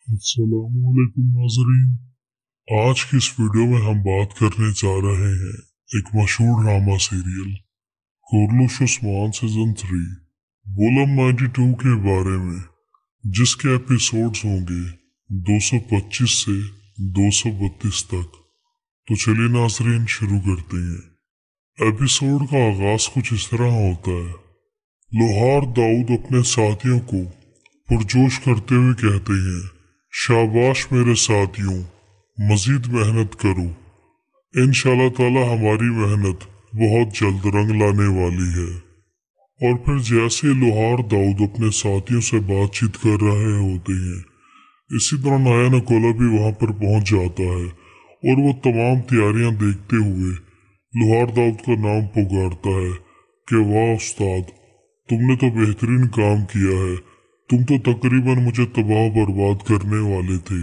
अस्सलामुअलैकुम नाज़रीन। आज की इस वीडियो में हम बात करने जा रहे हैं एक मशहूर drama serial Kurulus Osman season 3 volume 92 के बारे में, जिसके एपिसोड्स होंगे 225 से 232 तक। तो चलिए नाज़रीन शुरू करते हैं। एपिसोड का आगाज कुछ इस तरह होता है। लोहार दाऊद अपने साथियों को पुरजोश करते हुए कहते हैं, शाबाश मेरे साथियों, मजीद मेहनत करो, इंशाल्लाह ताला हमारी मेहनत बहुत जल्द रंग लाने वाली है। और फिर जैसे लोहार दाऊद अपने साथियों से बातचीत कर रहे होते हैं, इसी तरह नाया नकोला भी वहां पर पहुंच जाता है और वो तमाम तैयारियां देखते हुए लोहार दाऊद का नाम पुकारता है कि वाह उस्ताद, तुमने तो बेहतरीन काम किया है, तुम तो तकरीबन मुझे तबाह बर्बाद करने वाले थे।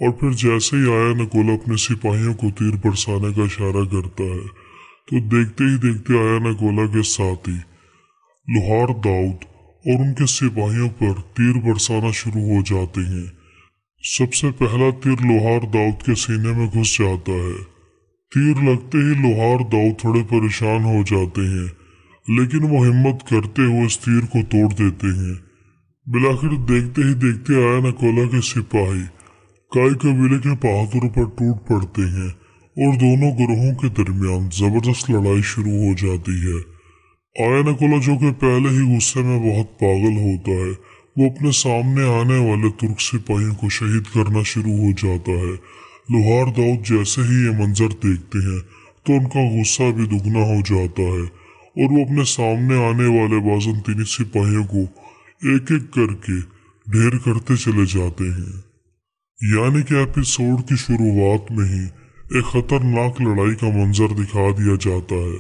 और फिर जैसे ही आया नकोला अपने सिपाहियों को तीर बरसाने का इशारा करता है, तो देखते ही देखते आया नकोला के साथी लोहार दाऊद और उनके सिपाहियों पर तीर बरसाना शुरू हो जाते हैं। सबसे पहला तीर लोहार दाऊद के सीने में घुस जाता है। तीर लगते ही लोहार दाऊद थोड़े परेशान हो जाते हैं, लेकिन वो हिम्मत करते हुए इस तीर को तोड़ देते हैं। बिलाखिर देखते ही देखते आया नकोला के सिपाही काई कबीले के बहादुरों पर टूट पड़ते हैं और दोनों ग्रोहों के दरमियान जबरदस्त लड़ाई शुरू हो जाती है। आया नकोला, जो कि पहले ही गुस्से में बहुत पागल होता है, वो अपने सामने आने वाले तुर्क सिपाहियों को शहीद करना शुरू हो जाता है। लोहार दाऊद जैसे ही ये मंजर देखते हैं तो उनका गुस्सा भी दुगना हो जाता है और वो अपने सामने आने वाले बाज़ंतीनी सिपाहियों को एक एक करके ढेर करते चले जाते हैं। यानी कि एपिसोड की शुरुआत में ही एक खतरनाक लड़ाई का मंजर दिखा दिया जाता है।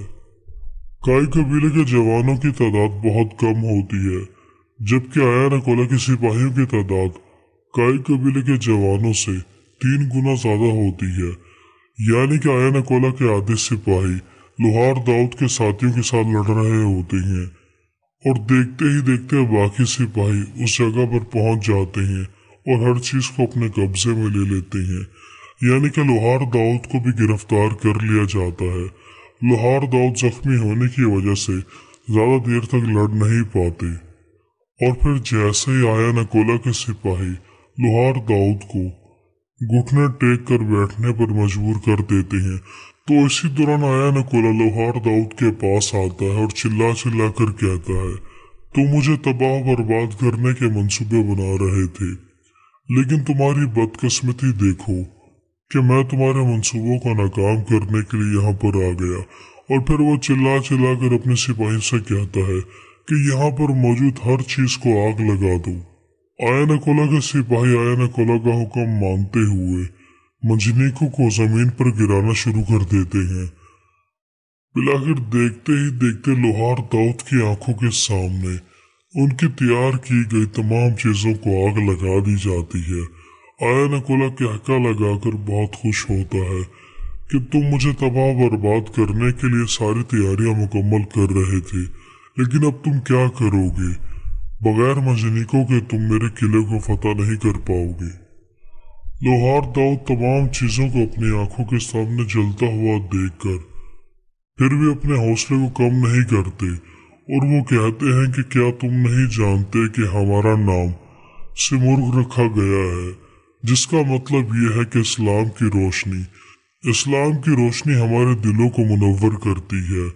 काई कबीले के जवानों की तादाद बहुत कम होती है, जबकि आया नकोला के सिपाहियों की तादाद काई कबीले के जवानों से 3 गुना ज्यादा होती है। यानी कि आया नकोला के आधे सिपाही लोहार दाऊद के साथियों के साथ लड़ रहे होते हैं और देखते ही देखते बाकी सिपाही उस जगह पर पहुंच जाते हैं और हर चीज को अपने कब्जे में ले लेते हैं। यानी कि लोहार दाऊद को भी गिरफ्तार कर लिया जाता है। लोहार दाऊद जख्मी होने की वजह से ज्यादा देर तक लड़ नहीं पाते। और फिर जैसे ही आया नकोला के सिपाही लोहार दाऊद को घुटने टेक कर बैठने पर मजबूर कर देते हैं, तो इसी दौरान आया नकोला लोहार दाऊद के पास आता है और चिल्ला चिल्ला कर कहता है, तुम मुझे तबाह बर्बाद करने के मंसूबे बना रहे थे, लेकिन तुम्हारी बदकिस्मती देखो कि मैं तुम्हारे मंसूबों को नाकाम करने के लिए यहाँ पर आ गया। और फिर वो चिल्ला चिल्ला कर अपने सिपाही से कहता है कि यहाँ पर मौजूद हर चीज को आग लगा दो। आया नकोला के सिपाही आया नकोला का हुक्म मानते हुए मंजनीकों को जमीन पर गिराना शुरू कर देते हैं। बिलाखिर देखते ही देखते लोहार दाऊद की आंखों के सामने उनकी तैयार की गई तमाम चीजों को आग लगा दी जाती है। आया नकोला कहका लगाकर बहुत खुश होता है कि तुम मुझे तबाह बर्बाद करने के लिए सारी तैयारियां मुकम्मल कर रहे थे, लेकिन अब तुम क्या करोगे? बगैर मंजनीकों के तुम मेरे किले को फतह नहीं कर पाओगे। लोहार दाऊद तमाम चीजों को अपनी आंखों के सामने जलता हुआ देखकर फिर भी अपने हौसले को कम नहीं करते और वो कहते हैं कि क्या तुम नहीं जानते कि हमारा नाम सिमुर्ग रखा गया है, जिसका मतलब यह है कि इस्लाम की रोशनी हमारे दिलों को मुनव्वर करती है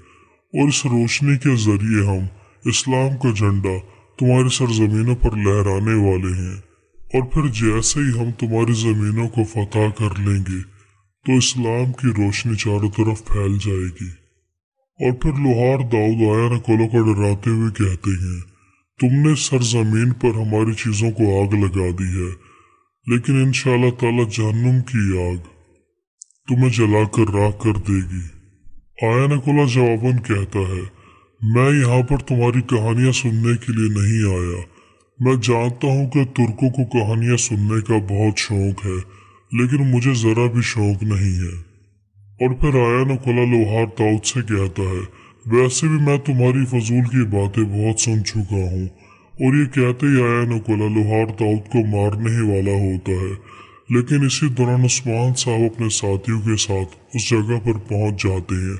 और इस रोशनी के जरिए हम इस्लाम का झंडा तुम्हारी सरजमीनों पर लहराने वाले हैं। और फिर जैसे ही हम तुम्हारी जमीनों को फतह कर लेंगे तो इस्लाम की रोशनी चारों तरफ फैल जाएगी। और फिर लोहार दाऊद आया नकोला को डराते हुए कहते हैं, तुमने सरजमीन पर हमारी चीजों को आग लगा दी है, लेकिन इंशाल्लाह ताला जहन्नुम की आग तुम्हें जलाकर राख कर देगी। आया नकोला जवाबन कहता है, मैं यहाँ पर तुम्हारी कहानियां सुनने के लिए नहीं आया। मैं जानता हूँ कि तुर्कों को कहानियां सुनने का बहुत शौक है, लेकिन मुझे जरा भी शौक नहीं है। और फिर आया नकोला लोहार दाऊद से कहता है, वैसे भी मैं तुम्हारी फजूल की बातें बहुत सुन चुका हूँ और ये कहते ही आया नकोला लोहार दाऊद को मारने ही वाला होता है। लेकिन इसी दौरान उस्मान साहब अपने साथियों के साथ उस जगह पर पहुंच जाते हैं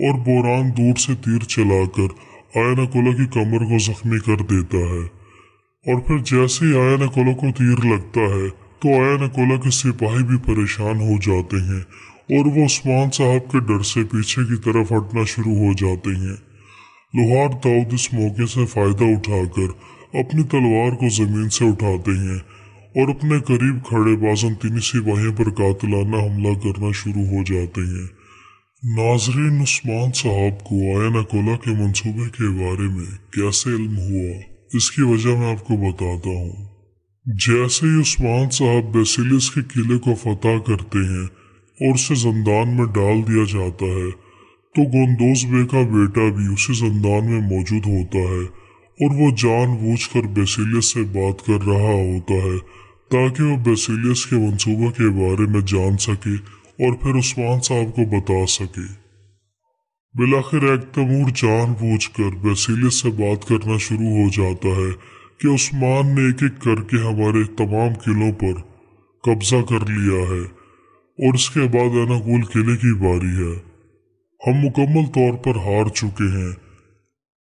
और बोरान दूर से तीर चलाकर आया नकोला की कमर को जख्मी कर देता है। और फिर जैसे ही आया नकोला को तीर लगता है तो आया नकोला के सिपाही भी परेशान हो जाते हैं और वो उस्मान साहब के डर से पीछे की तरफ हटना शुरू हो जाते हैं। लोहार दाऊद इस मौके से फायदा उठाकर अपनी तलवार को जमीन से उठाते हैं और अपने करीब खड़े बाज़ंतीनी सिपाहियों पर कातिलाना हमला करना शुरू हो जाते हैं। नाजरीन, उस्मान साहब को आया नकोला के मंसूबे के बारे में कैसे इल्म हुआ, इसकी वजह मैं आपको बताता हूँ। जैसे ही उस्मान साहब बेसिलियस के किले को फतह करते हैं और उसे जंदान में डाल दिया जाता है तो गोंदोज बे का बेटा भी उसी जंदान में मौजूद होता है और वो जानबूझकर बेसिलियस से बात कर रहा होता है ताकि वो बेसिलियस के मंसूबे के बारे में जान सके और फिर उस्मान साहब को बता सके। बिलाखिर एक तैमूर जानबूझकर बेसिलियस से बात करना शुरू हो जाता है कि उस्मान ने एक एक करके हमारे तमाम किलों पर कब्जा कर लिया है और इसके बाद एनागुल किले की बारी है। हम मुकम्मल तौर पर हार चुके हैं।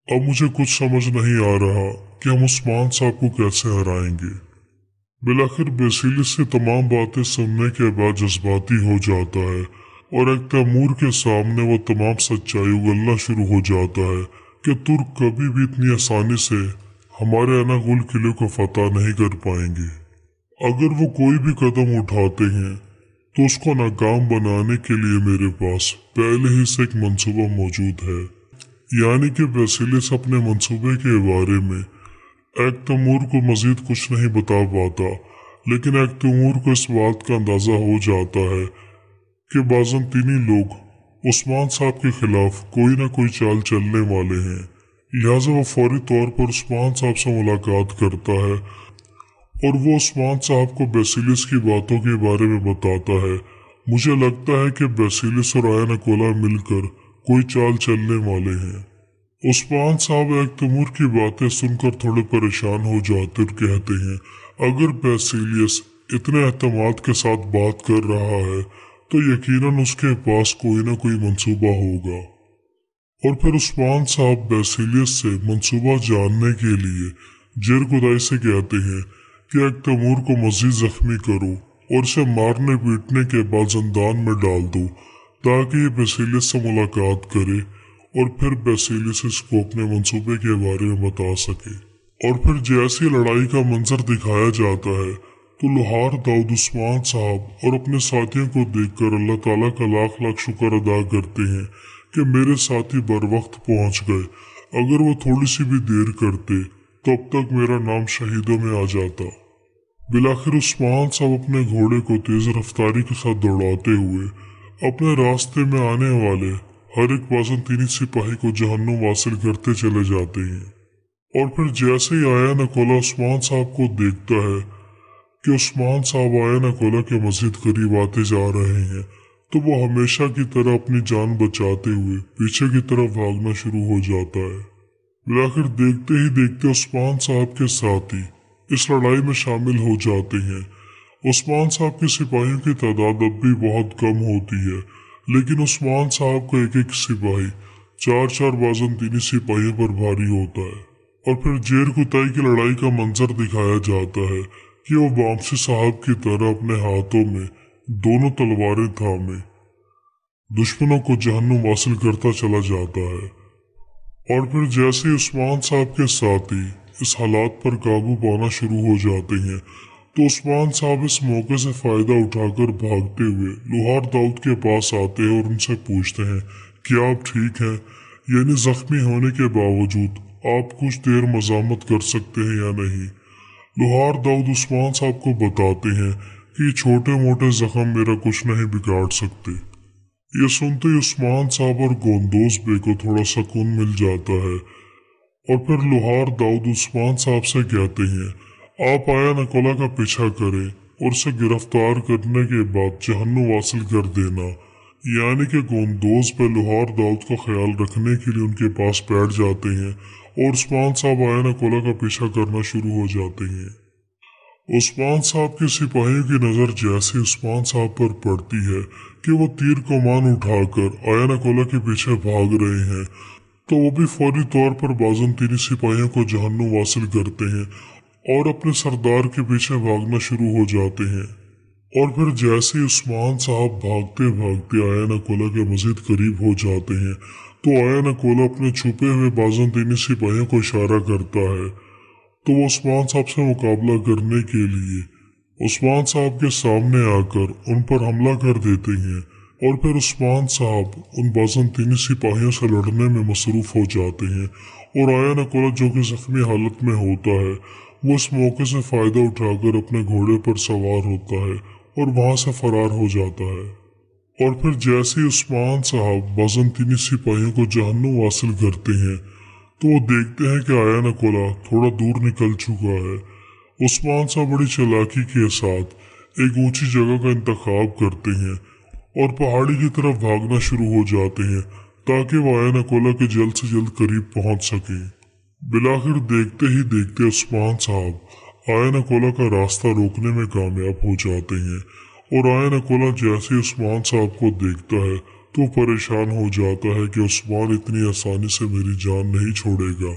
अब मुझे कुछ समझ नहीं आ रहा कि हम उस्मान साहब को कैसे हराएंगे। बिलाखिर बेसिलियस से तमाम बातें सुनने के बाद जज्बाती हो जाता है और एक तैमूर के सामने वो तमाम सच्चाई उगलना शुरू हो जाता है कि तुर्क कभी भी इतनी आसानी से हमारे एनागुल किले को फतह नहीं कर पाएंगे। अगर वो कोई भी कदम उठाते हैं तो उसको नाकाम बनाने के लिए मेरे पास पहले ही से एक मंसूबा मौजूद है। यानी कि बेसिलियस अपने मंसूबे के बारे में एक तैमूर को मजीद कुछ नहीं बता पाता, लेकिन एक तैमूर को इस बात का अंदाजा हो जाता है कि बाज़ंतीनी लोग उस्मान साहब के खिलाफ कोई ना कोई चाल चलने वाले हैं। लिहाजा वो फौरी तौर पर उस्मान साहब से मुलाकात करता है और वो उस्मान साहब को बेसिलियस की बातों के बारे में बताता है। मुझे लगता है कि बेसिलियस और आया नकोला मिलकर कोई चाल चलने वाले हैं। उस्मान साहब एक तैमूर की बातें सुनकर थोड़े परेशान हो जाते और कहते हैं, अगर बेसिलियस इतने एतमाद के साथ बात कर रहा है तो यकीनन उसके पास कोई ना कोई मंसूबा होगा। और फिर उस्मान साहब बेसिलियस से मंसूबा जानने के लिए जेर खुदाई से कहते हैं कि एक तैमूर को मजीद जख्मी करो और इसे मारने पीटने के बाद जंदान में डाल दो ताकि ये बेसिलियस से मुलाकात करे और फिर बेसिलियस इसको अपने मंसूबे के बारे में बता सके। और फिर जैसे लड़ाई का मंजर दिखाया जाता है तो लोहार दाऊद उस्मान साहब और अपने साथियों को देखकर अल्लाह ताला का लाख लाख शुक्र अदा करते हैं कि मेरे साथी बर वक्त पहुंच गए। अगर वो थोड़ी सी भी देर करते तब तक मेरा नाम शहीदों में आ जाता। बिलाखिर उस्मान साहब अपने घोड़े को तेज रफ्तारी के साथ दौड़ाते हुए अपने रास्ते में आने वाले हर एक बाज़ंतीनी सिपाही को जहन्नुम वासिल करते चले जाते हैं। और फिर जैसे ही आया नकोला उस्मान साहब को देखता है कि उस्मान साहब आया नकोला के मजीद करीब आते जा रहे हैं तो वो हमेशा की तरह अपनी जान बचाते हुए पीछे की तरफ भागना शुरू हो जाता है। बिलाखिर देखते ही देखते उस्मान साहब के साथी इस लड़ाई में शामिल हो जाते हैं। उस्मान साहब के सिपाहियों की तादाद अब भी बहुत कम होती है, लेकिन उस्मान साहब का एक एक सिपाही चार चार बाज़ंतीनी सिपाहियों पर भारी होता है। और फिर जेर कुताई की लड़ाई का मंजर दिखाया जाता है कि वो बामसी साहब की तरह अपने हाथों में दोनों तलवारें थामे दुश्मनों को जहन्नुम हासिल करता चला जाता है। और फिर जैसे उस्मान साहब के साथी इस हालात पर काबू पाना शुरू हो जाते हैं तो उस्मान साहब इस मौके से फायदा उठाकर भागते हुए लोहार दाऊद के पास आते हैं और उनसे पूछते हैं कि आप ठीक हैं, यानी जख्मी होने के बावजूद आप कुछ देर मजामत कर सकते हैं या नहीं। लोहार दाऊद उस्मान साहब को बताते हैं कि छोटे मोटे जख्म मेरा कुछ नहीं बिगाड़ सकते। ये सुनते ही उस्मान साहब और गोंदोज बे को थोड़ा सुकून मिल जाता है। और फिर लोहार दाऊद उस्मान साहब से कहते हैं, आप आया नकोला का पीछा करें और उसे गिरफ्तार करने के बाद जहन्नुम हासिल कर देना। यानी कि गोंदोज पे लोहार दाऊद का ख्याल रखने के लिए उनके पास बैठ जाते हैं और उस्मान साहब आयन अकोला का पीछा करना शुरू हो जाते हैं। उस्मान साहब के सिपाहियों की नज़र जैसे उस्मान साहब पर पड़ती है कि वो तीर कमान उठाकर आयन अकोला के पीछे भाग रहे हैं, तो वो भी फौरी तौर पर बाज़ंतीनी सिपाहियों को जहन्नुम हासिल करते हैं और अपने सरदार के पीछे भागना शुरू हो जाते हैं। और फिर जैसे उस्मान साहब भागते भागते आयन अकोला के मज़ीद करीब हो जाते हैं, तो आयन अकोला अपने छुपे हुए बाज़ंतीनी सिपाहियों को इशारा करता है, तो वो उस्मान साहब से मुकाबला करने के लिए उस्मान साहब के सामने आकर उन पर हमला कर देते हैं। और फिर उस्मान साहब उन बाज़ंतीनी सिपाहियों से लड़ने में मसरूफ़ हो जाते हैं और आयन अकोला जो कि जख्मी हालत में होता है, वो इस मौके से फ़ायदा उठाकर अपने घोड़े पर सवार होता है और वहाँ से फरार हो जाता है। और फिर जैसे ही उस्मान साहब बाज़ंतीनी सिपाहियों को जहन्नुम हासिल करते हैं, तो वो देखते हैं कि आयन अकोला थोड़ा दूर निकल चुका है। उस्मान साहब बड़ी चालाकी के साथ एक ऊंची जगह का इंतखाब करते हैं और पहाड़ी की तरफ भागना शुरू हो जाते हैं ताकि वो आयन अकोला के जल्द से जल्द करीब पहुंच सके। बिलाखिर देखते ही देखते उस्मान साहब आयन अकोला का रास्ता रोकने में कामयाब हो जाते हैं और आयन अकोला जैसे उस्मान साहब को देखता है तो परेशान हो जाता है कि उस्मान इतनी आसानी से मेरी जान नहीं छोड़ेगा।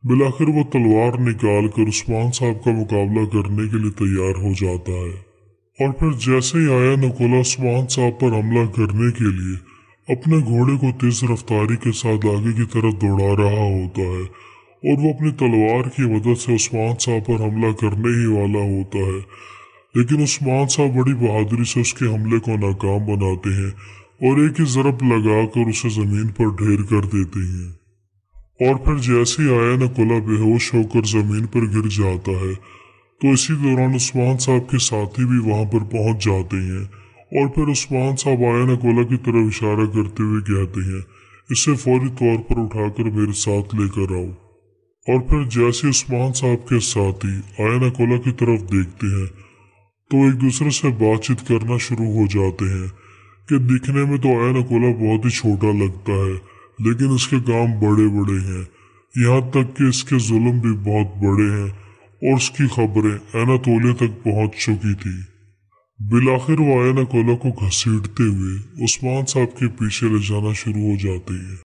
बिलाखिर वो तलवार निकाल कर उस्मान साहब का मुकाबला करने के लिए तैयार हो जाता है। और फिर जैसे ही आयन अकोला उस्मान साहब पर हमला करने के लिए अपने घोड़े को तेज रफ्तारी के साथ आगे की तरफ दौड़ा रहा होता है और वो अपनी तलवार की मदद से उस्मान साहब पर हमला करने ही वाला होता है, लेकिन उस्मान साहब बड़ी बहादुरी से उसके हमले को नाकाम बनाते हैं और एक ही ज़रब लगाकर उसे ज़मीन पर ढेर कर देते हैं। और फिर जैसे ही आयन अकोला बेहोश होकर ज़मीन पर गिर जाता है, तो इसी दौरान उस्मान साहब के साथी भी वहां पर पहुंच जाते हैं और फिर उस्मान साहब आयन अकोला की तरफ इशारा करते हुए कहते हैं, इसे फौरी तौर पर उठाकर मेरे साथ लेकर आओ। और फिर जैसे उस्मान साहब के साथी आयन अकोला की तरफ देखते हैं, तो एक दूसरे से बातचीत करना शुरू हो जाते हैं कि दिखने में तो आयन अकोला बहुत ही छोटा लगता है, लेकिन इसके काम बड़े बड़े हैं, यहाँ तक कि इसके जुल्म भी बहुत बड़े हैं और उसकी खबरें एनातोलिया तक पहुंच चुकी थी। बिलाखिर वो आयन अकोला को घसीटते हुए उस्मान साहब के पीछे ले जाना शुरू हो जाते हैं।